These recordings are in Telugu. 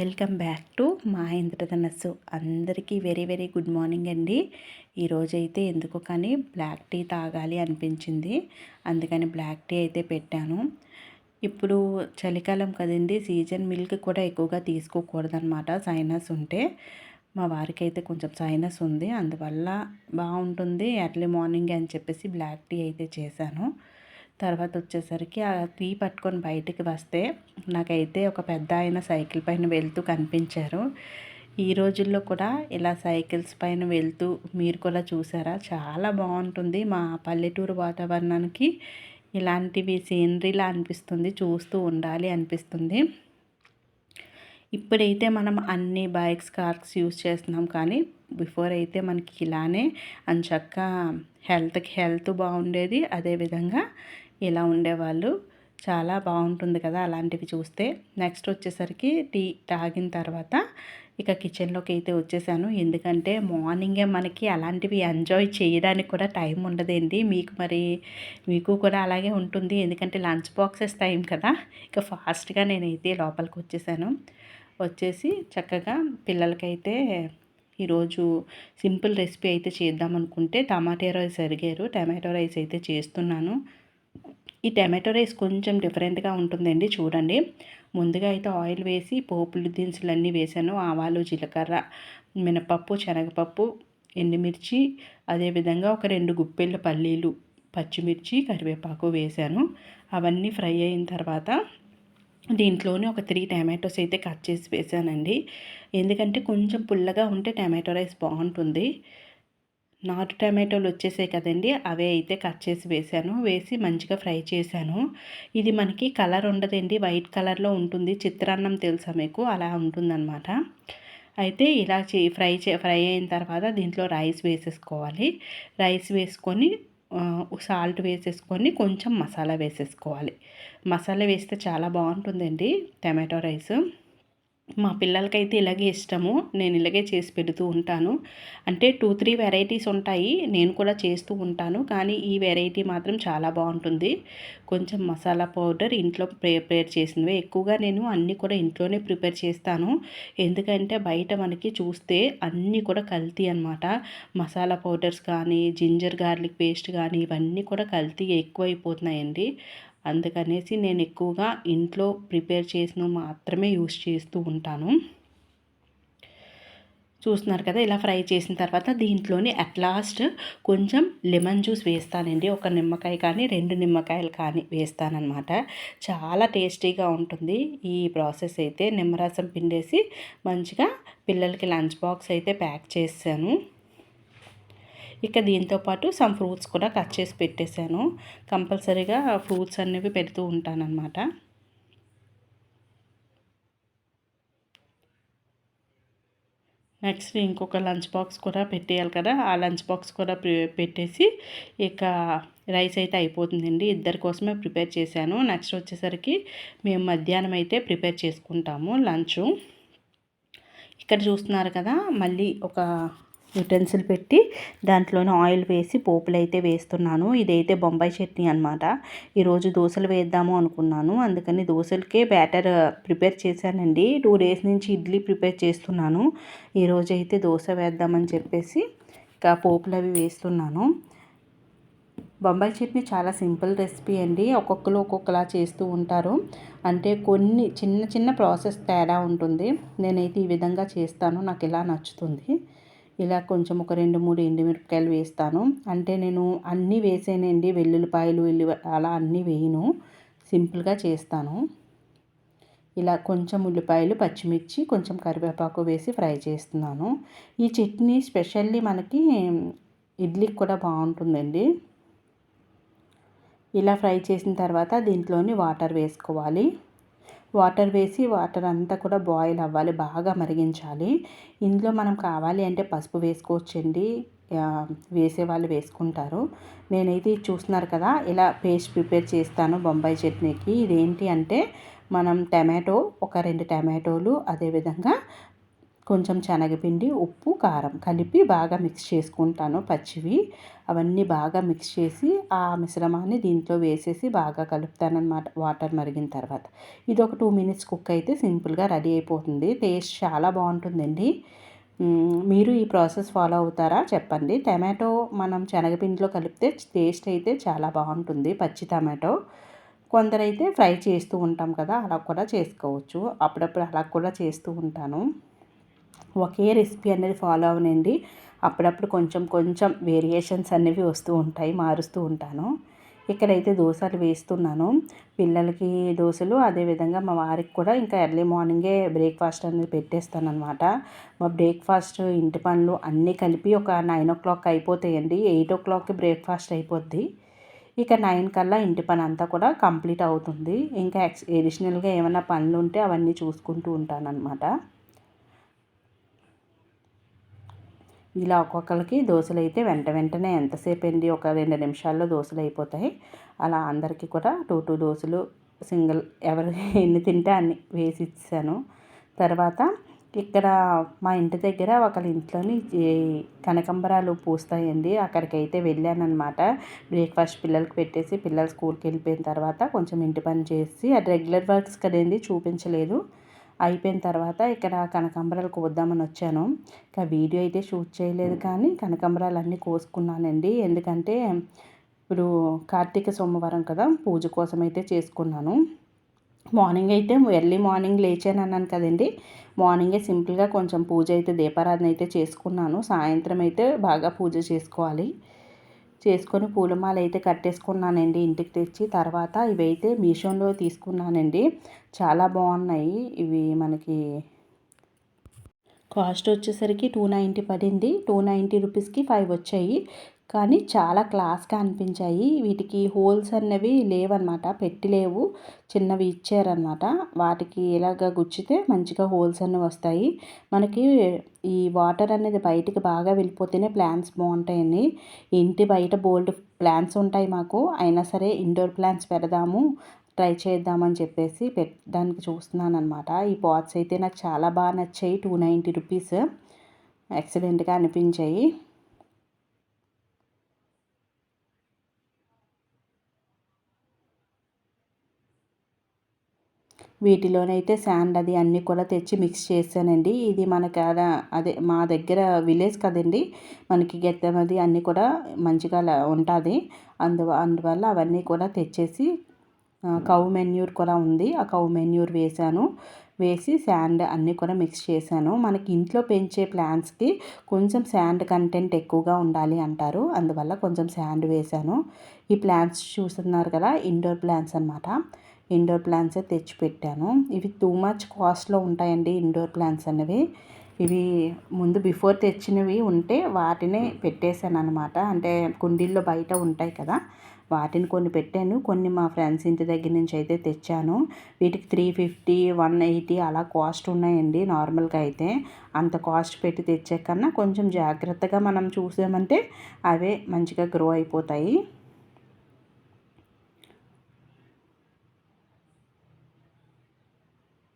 వెల్కమ్ బ్యాక్ టు మా ఇంద్రధనస్సు. అందరికీ వెరీ వెరీ గుడ్ మార్నింగ్ అండి. ఈరోజైతే ఎందుకో కానీ బ్లాక్ టీ తాగాలి అనిపించింది. అందుకని బ్లాక్ టీ అయితే పెట్టాను. ఇప్పుడు చలికాలం కదండి, సీజన్ మిల్క్ కూడా ఎక్కువగా తీసుకోకూడదనమాట సైనస్ ఉంటే. మా వారికి అయితే కొంచెం సైనస్ ఉంది, అందువల్ల బాగుంటుంది ఎర్లీ మార్నింగ్ అని చెప్పేసి బ్లాక్ టీ అయితే చేశాను. తర్వాత వచ్చేసరికి ఆ టీ పట్టుకొని బయటికి వస్తే నాకైతే ఒక పెద్ద ఆయన సైకిల్ పైన వెళ్తూ కనిపించారు. ఈ రోజుల్లో కూడా ఇలా సైకిల్స్ పైన వెళ్తూ మీరు కూడా చూసారా? చాలా బాగుంటుంది. మా పల్లెటూరు వాతావరణానికి ఇలాంటివి సీనరీలా అనిపిస్తుంది, చూస్తూ ఉండాలి అనిపిస్తుంది. ఇప్పుడైతే మనం అన్ని బైక్స్ కార్స్ యూజ్ చేస్తున్నాం, కానీ బిఫోర్ అయితే మనకి ఇలానే అంచక్క హెల్త్కి హెల్త్ బాగుండేది. అదేవిధంగా ఇలా ఉండేవాళ్ళు. చాలా బాగుంటుంది కదా అలాంటివి చూస్తే. నెక్స్ట్ వచ్చేసరికి టీ తాగిన తర్వాత ఇక కిచెన్లోకి అయితే వచ్చేసాను. ఎందుకంటే మార్నింగే మనకి అలాంటివి ఎంజాయ్ చేయడానికి కూడా టైం ఉండదండి. మీకు కూడా అలాగే ఉంటుంది, ఎందుకంటే లంచ్ బాక్సెస్ టైం కదా. ఇక ఫాస్ట్గా నేనైతే లోపలికి వచ్చేసి చక్కగా పిల్లలకైతే ఈరోజు సింపుల్ రెసిపీ అయితే చేద్దాం అనుకుంటే టమాటో రైస్ అడిగారు. టమాటో రైస్ అయితే చేస్తున్నాను. ఈ టమాటో రైస్ కొంచెం డిఫరెంట్గా ఉంటుందండి, చూడండి. ముందుగా అయితే ఆయిల్ వేసి పోపులు దినుసులన్నీ వేసాను. ఆవాలు, జీలకర్ర, మినపప్పు, శనగపప్పు, ఎండుమిర్చి, అదేవిధంగా ఒక 2 గుప్పెళ్ళ పల్లీలు, పచ్చిమిర్చి, కరివేపాకు వేసాను. అవన్నీ ఫ్రై అయిన తర్వాత దీంట్లోనే ఒక 3 టమాటోస్ అయితే కట్ చేసి వేసానండి. ఎందుకంటే కొంచెం పుల్లగా ఉంటే టమాటో రైస్ బాగుంటుంది. నాటు టమాటోలు వచ్చేసాయి కదండి, అవే అయితే కట్ చేసి వేసాను. వేసి మంచిగా ఫ్రై చేశాను. ఇది మనకి కలర్ ఉండదండి, వైట్ కలర్లో ఉంటుంది. చిత్రాన్నం తెలుసా మీకు? అలా ఉంటుందన్నమాట. అయితే ఇలా ఫ్రై అయిన తర్వాత దీంట్లో రైస్ వేసేసుకోవాలి. రైస్ వేసుకొని సాల్ట్ వేసేసుకొని కొంచెం మసాలా వేసేసుకోవాలి. మసాలా వేస్తే చాలా బాగుంటుందండి టమాటో రైస్. మా పిల్లలకైతే ఇలాగే ఇష్టము. నేను ఇలాగే చేసి పెడుతూ ఉంటాను. అంటే 2-3 వెరైటీస్ ఉంటాయి, నేను కూడా చేస్తూ ఉంటాను. కానీ ఈ వెరైటీ మాత్రం చాలా బాగుంటుంది. కొంచెం మసాలా పౌడర్ ఇంట్లో ప్రిపేర్ చేసినవే ఎక్కువగా నేను అన్నీ కూడా ఇంట్లోనే ప్రిపేర్ చేస్తాను. ఎందుకంటే బయట మనకి చూస్తే అన్నీ కూడా కల్తీ అనమాట. మసాలా పౌడర్స్ కానీ, జింజర్ గార్లిక్ పేస్ట్ కానీ, ఇవన్నీ కూడా కల్తీ ఎక్కువైపోతున్నాయండి. అందుకనేసి నేను ఎక్కువగా ఇంట్లో ప్రిపేర్ చేసినవి మాత్రమే యూస్ చేస్తూ ఉంటాను. చూస్తున్నారు కదా, ఇలా ఫ్రై చేసిన తర్వాత దీంట్లోని అట్ లాస్ట్ కొంచెం లెమన్ జ్యూస్ వేస్తానండి. ఒక నిమ్మకాయ కానీ 2 నిమ్మకాయలు కానీ వేస్తానన్నమాట. చాలా టేస్టీగా ఉంటుంది ఈ ప్రాసెస్ అయితే. నిమ్మరసం పిండేసి మంచిగా పిల్లలకి లంచ్ బాక్స్ అయితే ప్యాక్ చేశాను. ఇక దీంతోపాటు సమ్ ఫ్రూట్స్ కూడా కట్ చేసి పెట్టేశాను. కంపల్సరీగా ఫ్రూట్స్ అనేవి పెడుతూ ఉంటానన్నమాట. నెక్స్ట్ ఇంకొక లంచ్ బాక్స్ కూడా పెట్టేయాలి కదా, ఆ లంచ్ బాక్స్ కూడా పెట్టేసి ఇక రైస్ అయితే అయిపోతుందండి. ఇద్దరి కోసమే ప్రిపేర్ చేశాను. నెక్స్ట్ వచ్చేసరికి మేము మధ్యాహ్నం అయితే ప్రిపేర్ చేసుకుంటాము లంచు. ఇక్కడ చూస్తున్నారు కదా, మళ్ళీ ఒక యుటెన్సిల్ పెట్టి దాంట్లోనే ఆయిల్ వేసి పోపులు అయితే వేస్తున్నాను. ఇదైతే బొంబాయి చట్నీ అనమాట. ఈరోజు దోశలు వేద్దాము అనుకున్నాను, అందుకని దోశలకే బ్యాటర్ ప్రిపేర్ చేశానండి. 2 డేస్ నుంచి ఇడ్లీ ప్రిపేర్ చేస్తున్నాను. ఈరోజు అయితే దోశ వేద్దామని చెప్పేసి ఇంకా పోపులు అవి వేస్తున్నాను. బొంబాయి చట్నీ చాలా సింపుల్ రెసిపీ అండి. ఒక్కొక్కరు ఒక్కొక్కలా చేస్తూ ఉంటారు. అంటే కొన్ని చిన్న చిన్న ప్రాసెస్ తేడా ఉంటుంది. నేనైతే ఈ విధంగా చేస్తాను, నాకు ఇలా నచ్చుతుంది. ఇలా కొంచెం ఒక 2-3 ఎండుమిరపకాయలు వేస్తాను. అంటే నేను అన్నీ వేసేనండి, వెల్లుల్లిపాయలు అలా అన్నీ వేయను, సింపుల్గా చేస్తాను. ఇలా కొంచెం ఉల్లిపాయలు, పచ్చిమిర్చి, కొంచెం కరివేపాకు వేసి ఫ్రై చేస్తున్నాను. ఈ చట్నీ స్పెషల్లీ మనకి ఇడ్లీకి కూడా బాగుంటుందండి. ఇలా ఫ్రై చేసిన తర్వాత దీంట్లోని వాటర్ వేసుకోవాలి. వాటర్ వేసి వాటర్ అంతా కూడా బాయిల్ అవ్వాలి, బాగా మరిగించాలి. ఇందులో మనం కావాలి అంటే పసుపు వేసుకోవచ్చండి, వేసేవాళ్ళు వేసుకుంటారు. నేనైతే చూస్తున్నారు కదా, ఇలా పేస్ట్ ప్రిపేర్ చేస్తాను బొంబాయి చట్నీకి. ఇదేంటి అంటే మనం ఒక 2 టమాటోలు, అదేవిధంగా కొంచెం శనగపిండి, ఉప్పు, కారం కలిపి బాగా మిక్స్ చేసుకుంటాను. పచ్చివి అవన్నీ బాగా మిక్స్ చేసి ఆ మిశ్రమాన్ని దీంట్లో వేసేసి బాగా కలుపుతానన్నమాట వాటర్ మరిగిన తర్వాత. ఇది ఒక 2 మినిట్స్ కుక్ అయితే సింపుల్గా రెడీ అయిపోతుంది. టేస్ట్ చాలా బాగుంటుందండి. మీరు ఈ ప్రాసెస్ ఫాలో అవుతారా చెప్పండి. టమాటో మనం శనగపిండిలో కలిపితే టేస్ట్ అయితే చాలా బాగుంటుంది, పచ్చి టమాటో. కొందరైతే ఫ్రై చేస్తూ ఉంటాం కదా, అలా కూడా చేసుకోవచ్చు. అప్పుడప్పుడు అలా కూడా చేస్తూ ఉంటాను. ఒకే రెసిపీ అనేది ఫాలో అవనండి. అప్పుడప్పుడు కొంచెం కొంచెం వేరియేషన్స్ అనేవి వస్తూ ఉంటాయి, మారుస్తూ ఉంటాను. ఇక్కడైతే దోసలు వేస్తున్నాను. పిల్లలకి దోసలు, అదేవిధంగా మా వారికి కూడా ఇంకా ఎర్లీ మార్నింగే బ్రేక్ఫాస్ట్ అనేది పెట్టేస్తానన్నమాట. మా బ్రేక్ఫాస్ట్, ఇంటి పనులు అన్నీ కలిపి ఒక 9 అయిపోతాయండి. 8 బ్రేక్ఫాస్ట్ అయిపోద్ది. ఇక 9 కల్లా ఇంటి పని అంతా కూడా కంప్లీట్ అవుతుంది. ఇంకా ఎడిషనల్గా ఏమైనా పనులు ఉంటే అవన్నీ చూసుకుంటూ ఉంటానన్నమాట. ఇలా ఒక్కొక్కరికి దోశలు అయితే వెంటనే ఎంతసేపు అండి, ఒక 2 నిమిషాల్లో దోశలు అయిపోతాయి. అలా అందరికీ కూడా 2 దోశలు సింగిల్ ఎవరు ఎన్ని తింటే అన్ని వేసి ఇచ్చాను. తర్వాత ఇక్కడ మా ఇంటి దగ్గర ఒకళ్ళ ఇంట్లోని కనకాంబరాలు పూస్తాయండి. అక్కడికైతే వెళ్ళానన్నమాట. బ్రేక్ఫాస్ట్ పిల్లలకి పెట్టేసి పిల్లలు స్కూల్కి వెళ్ళిపోయిన తర్వాత కొంచెం ఇంటి పని చేసి, అది రెగ్యులర్ వర్క్స్ కదండి చూపించలేదు. అయిపోయిన తర్వాత ఇక్కడ కనకాంబరాలు కోద్దామని వచ్చాను. ఇంకా వీడియో అయితే షూట్ చేయలేదు, కానీ కనకాంబరాలు అన్నీ కోసుకున్నానండి. ఎందుకంటే ఇప్పుడు కార్తీక సోమవారం కదా, పూజ కోసం అయితే చేసుకున్నాను. మార్నింగ్ అయితే ఎర్లీ మార్నింగ్ లేచాను అన్నాను కదండి. మార్నింగే సింపుల్గా కొంచెం పూజ అయితే దీపారాధన అయితే చేసుకున్నాను. సాయంత్రం అయితే బాగా పూజ చేసుకోవాలి. చేసుకొని పూలమాల అయితే కట్టేసుకున్నానండి ఇంటికి తెచ్చి. తర్వాత ఇవైతే మీషోలో తీసుకున్నానండి. చాలా బాగున్నాయి ఇవి. మనకి కాస్ట్ వచ్చేసరికి 290 పడింది. 290 రూపీస్కి 5 వచ్చాయి. కానీ చాలా క్లాస్గా అనిపించాయి. వీటికి హోల్స్ అన్నవి లేవన్నమాట, పెట్టి లేవు, చిన్నవి ఇచ్చారనమాట. వాటికి ఇలాగ గుచ్చితే మంచిగా హోల్స్ అన్నీ వస్తాయి. మనకి ఈ వాటర్ అనేది బయటికి బాగా వెళ్ళిపోతేనే ప్లాంట్స్ బాగుంటాయండి. ఇంటి బయట బోల్డ్ ప్లాంట్స్ ఉంటాయి మాకు, అయినా సరే ఇండోర్ ప్లాంట్స్ పెడదాము, ట్రై చేద్దామని చెప్పేసి పెట్టడానికి చూస్తున్నాను అనమాట. ఈ పాట్స్ అయితే నాకు చాలా బాగా నచ్చాయి. 290 రూపీస్ ఎక్సలెంట్గా అనిపించాయి. వీటిలోనైతే శాండ్ అది అన్నీ కూడా తెచ్చి మిక్స్ చేశానండి. ఇది మనకి అదే మా దగ్గర విలేజ్ కదండి, మనకి గెత్తం అది అన్నీ కూడా మంచిగా ఉంటుంది. అందువల్ల అవన్నీ కూడా తెచ్చేసి కౌ మెన్యూర్ కూడా ఉంది, ఆ కౌ మెన్యూర్ వేసి శాండ్ అన్నీ కూడా మిక్స్ చేశాను. మనకి ఇంట్లో పెంచే ప్లాంట్స్కి కొంచెం శాండ్ కంటెంట్ ఎక్కువగా ఉండాలి అంటారు, అందువల్ల కొంచెం శాండ్ వేశాను. ఈ ప్లాంట్స్ చూస్తున్నారు కదా, ఇండోర్ ప్లాంట్స్ అనమాట. ఇండోర్ ప్లాంట్సే తెచ్చిపెట్టాను. ఇవి టూ మచ్ కాస్ట్లో ఉంటాయండి ఇండోర్ ప్లాంట్స్ అనేవి. ఇవి ముందు బిఫోర్ తెచ్చినవి ఉంటే వాటినే పెట్టేశాను అనమాట. అంటే కుండీల్లో బయట ఉంటాయి కదా, వాటిని కొన్ని పెట్టాను, కొన్ని మా ఫ్రెండ్స్ ఇంటి దగ్గర నుంచి అయితే తెచ్చాను. వీటికి 350, 180 అలా కాస్ట్ ఉన్నాయండి. నార్మల్గా అయితే అంత కాస్ట్ పెట్టి తెచ్చే కన్నా కొంచెం జాగ్రత్తగా మనం చూసామంటే అవే మంచిగా గ్రో అయిపోతాయి.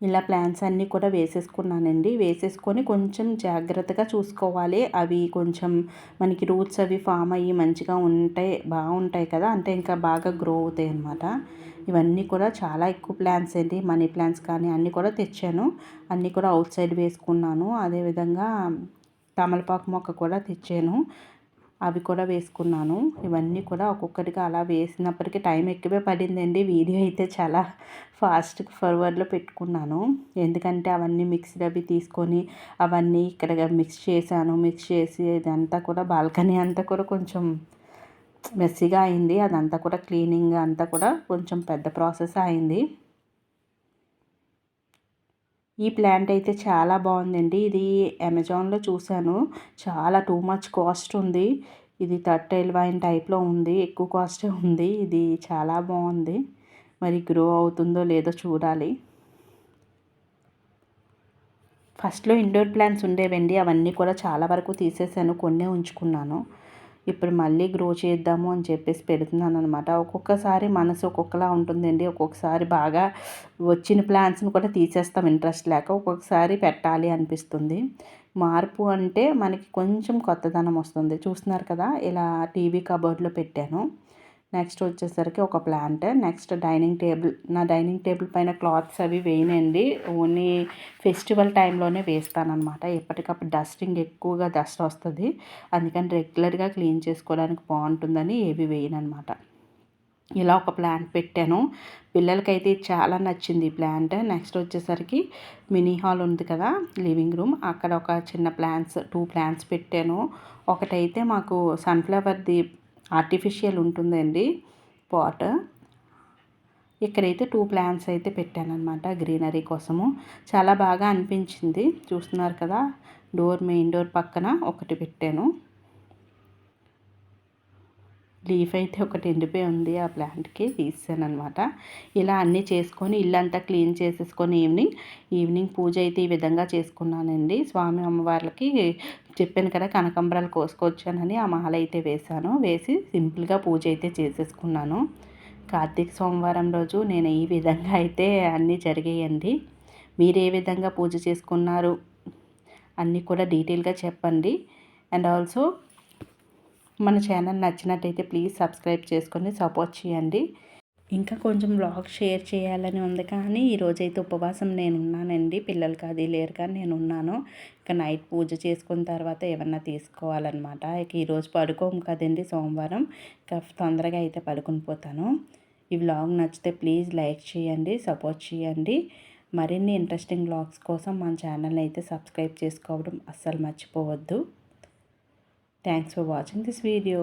ఇలా ప్లాంట్స్ అన్నీ కూడా వేసేసుకున్నానండి. వేసేసుకొని కొంచెం జాగ్రత్తగా చూసుకోవాలి. అవి కొంచెం మనకి రూట్స్ అవి ఫామ్ అయ్యి మంచిగా బాగుంటాయి కదా, అంటే ఇంకా బాగా గ్రో అవుతాయి అన్నమాట. ఇవన్నీ కూడా చాలా ఎక్కువ ప్లాంట్స్ అండి. మనీ ప్లాంట్స్ కానీ అన్నీ కూడా తెచ్చాను. అన్నీ కూడా అవుట్ సైడ్ వేసుకున్నాను. అదేవిధంగా తమలపాకు మొక్క కూడా తెచ్చాను, అవి కూడా వేసుకున్నాను. ఇవన్నీ కూడా ఒక్కొక్కటిగా అలా వేసినప్పటికీ టైం ఎక్కువే పడిందండి. వీడియో అయితే చాలా ఫాస్ట్ ఫార్వర్డ్లో పెట్టుకున్నాను, ఎందుకంటే అవన్నీ మిక్స్డ్ అవి తీసుకొని అవన్నీ ఇక్కడ మిక్స్ చేసి ఇదంతా కూడా బాల్కనీ అంతా కూడా కొంచెం మెస్సీగా అయింది. అదంతా కూడా క్లీనింగ్ అంతా కూడా కొంచెం పెద్ద ప్రాసెస్ అయింది. ఈ ప్లాంట్ అయితే చాలా బాగుందండి. ఇది అమెజాన్లో చూశాను, చాలా టూ మచ్ కాస్ట్ ఉంది. ఇది టర్టైల్ వైన్ టైప్లో ఉంది, ఎక్కువ కాస్టే ఉంది. ఇది చాలా బాగుంది. మరి గ్రో అవుతుందో లేదో చూడాలి. ఫస్ట్లో ఇండోర్ ప్లాంట్స్ ఉండేవండి, అవన్నీ కూడా చాలా వరకు తీసేసాను, కొన్నే ఉంచుకున్నాను. ఇప్పుడు మళ్ళీ గ్రో చేద్దాము అని చెప్పేసి పెడుతున్నాను అనమాట. ఒక్కొక్కసారి మనసు ఒక్కొక్కలా ఉంటుందండి. ఒక్కొక్కసారి బాగా వచ్చిన ప్లాంట్స్ని కూడా తీసేస్తాం ఇంట్రెస్ట్ లేక. ఒక్కొక్కసారి పెట్టాలి అనిపిస్తుంది. మార్పు అంటే మనకి కొంచెం కొత్తదనం వస్తుంది. చూస్తున్నారు కదా, ఇలా టీవీ కబోర్డ్లో పెట్టాను. నెక్స్ట్ వచ్చేసరికి ఒక ప్లాంట్. Next dining table. నా డైనింగ్ టేబుల్ పైన క్లాత్స్ అవి వేయనండి. ఓన్లీ ఫెస్టివల్ టైంలోనే వేస్తానన్నమాట. ఎప్పటికప్పుడు డస్టింగ్ ఎక్కువగా డస్ట్ వస్తుంది. అందుకని రెగ్యులర్గా క్లీన్ చేసుకోవడానికి బాగుంటుందని ఏవి వేయనమాట. ఇలా ఒక ప్లాంట్ పెట్టాను. పిల్లలకైతే చాలా నచ్చింది ఈ ప్లాంట్. నెక్స్ట్ వచ్చేసరికి మినీ హాల్ ఉంది కదా, లివింగ్ రూమ్, అక్కడ ఒక చిన్న ప్లాంట్స్ 2 ప్లాంట్స్ పెట్టాను. ఒకటైతే మాకు సన్ఫ్లవర్ది ఆర్టిఫిషియల్ ఉంటుందండి పాట్. ఇక్కడైతే 2 ప్లాంట్స్ అయితే పెట్టానన్నమాట గ్రీనరీ కోసము. చాలా బాగా అనిపించింది. చూస్తున్నారు కదా, మెయిన్ డోర్ పక్కన ఒకటి పెట్టాను. లీఫ్ అయితే ఒకటి ఎండిపోయి ఉంది, ఆ ప్లాంట్కి తీసాను అనమాట. ఇలా అన్నీ చేసుకొని ఇల్లంతా క్లీన్ చేసేసుకొని ఈవినింగ్ పూజ అయితే ఈ విధంగా చేసుకున్నానండి. స్వామి అమ్మవార్లకి చెప్పాను కదా, కనకాంబరాలు కోసుకొచ్చానని ఆ మాల అయితే వేశాను. వేసి సింపుల్గా పూజ అయితే చేసేసుకున్నాను. కార్తీక సోమవారం రోజు నేను ఈ విధంగా అయితే అన్నీ జరిగాయండి. మీరు ఏ విధంగా పూజ చేసుకున్నారు అన్నీ కూడా డీటెయిల్గా చెప్పండి. అండ్ ఆల్సో మన ఛానల్ నచ్చినట్టయితే ప్లీజ్ సబ్స్క్రైబ్ చేసుకొని సపోర్ట్ చేయండి. ఇంకా కొంచెం వ్లాగ్ షేర్ చేయాలని ఉంది, కానీ ఈరోజైతే ఉపవాసం నేను ఉన్నానండి. పిల్లలకి అది లేరు కానీ నేను ఉన్నాను. ఇక నైట్ పూజ చేసుకున్న తర్వాత ఏమన్నా తీసుకోవాలన్నమాట. ఇక ఈరోజు పడుకోము కదండి సోమవారం, ఇక తొందరగా అయితే పడుకుని పోతాను. ఈ వ్లాగ్ నచ్చితే ప్లీజ్ లైక్ చేయండి, సపోర్ట్ చేయండి. మరిన్ని ఇంట్రెస్టింగ్ వ్లాగ్స్ కోసం మన ఛానల్ అయితే సబ్స్క్రైబ్ చేసుకోవడం అస్సలు మర్చిపోవద్దు. Thanks for watching this video.